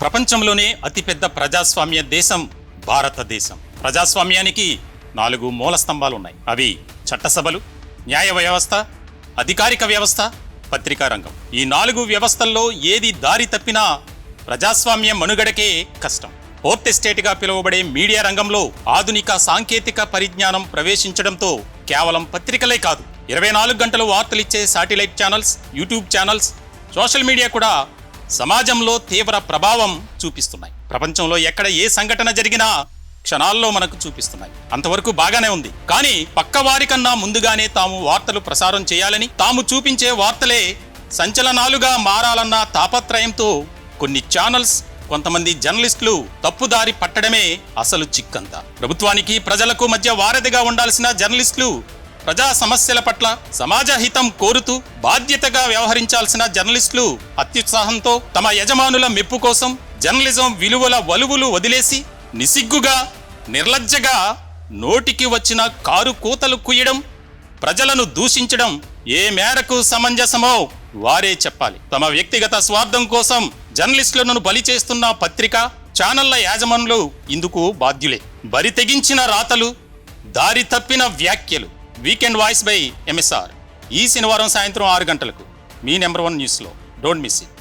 ప్రపంచంలోనే అతిపెద్ద ప్రజాస్వామ్య దేశం భారతదేశం. ప్రజాస్వామ్యానికి 4 మూల స్తంభాలు ఉన్నాయి. అవి చట్టసభలు, న్యాయ వ్యవస్థ, అధికారిక వ్యవస్థ, పత్రికా రంగం. ఈ 4 వ్యవస్థల్లో ఏది దారి తప్పినా ప్రజాస్వామ్య మనుగడకే కష్టం. ఫోర్త్ ఎస్టేట్గా పిలువబడే మీడియా రంగంలో ఆధునిక సాంకేతిక పరిజ్ఞానం ప్రవేశించడంతో కేవలం పత్రికలే కాదు, 24 గంటలు వార్తలిచ్చే satellite channels, YouTube channels, social media కూడా సమాజంలో తీవ్ర ప్రభావం చూపిస్తున్నాయి. ప్రపంచంలో ఎక్కడ ఏ సంఘటన జరిగినా క్షణాల్లో మనకు చూపిస్తున్నాయి. అంతవరకు బాగానే ఉంది. కానీ పక్కవారి కన్నా ముందుగానే తాము వార్తలు ప్రసారం చేయాలని, తాము చూపించే వార్తలే సంచలనాలుగా మారాలన్న తాపత్రయంతో కొన్ని ఛానల్స్, కొంతమంది జర్నలిస్టులు తప్పుదారి పట్టడమే అసలు చిక్కంతా. ప్రభుత్వానికి ప్రజలకు మధ్య వారధిగా ఉండాల్సిన జర్నలిస్టులు ప్రజా సమస్యల పట్ల సమాజ హితం కోరుతూ బాధ్యతగా వ్యవహరించాల్సిన జర్నలిస్టులు అత్యుత్సాహంతో తమ యజమానుల మెప్పు కోసం జర్నలిజం విలువల వలువలు వదిలేసి నిసిగ్గుగా, నిర్లజ్జగా నోటికి వచ్చిన కారు కూతలు కుయ్యడం, ప్రజలను దూషించడం ఏ మేరకు సమంజసమో వారే చెప్పాలి. తమ వ్యక్తిగత స్వార్థం కోసం జర్నలిస్టులను బలి చేస్తున్న పత్రిక, ఛానళ్ల యాజమానులు ఇందుకు బాధ్యులే. బరి తెగించిన రాతలు, దారి తప్పిన వ్యాఖ్యలు. వీకెండ్ వాయిస్ బై ఎంఎస్ఆర్ ఈ శనివారం సాయంత్రం 6 గంటలకు మీ నెంబర్ 1 న్యూస్లో. Don't miss it.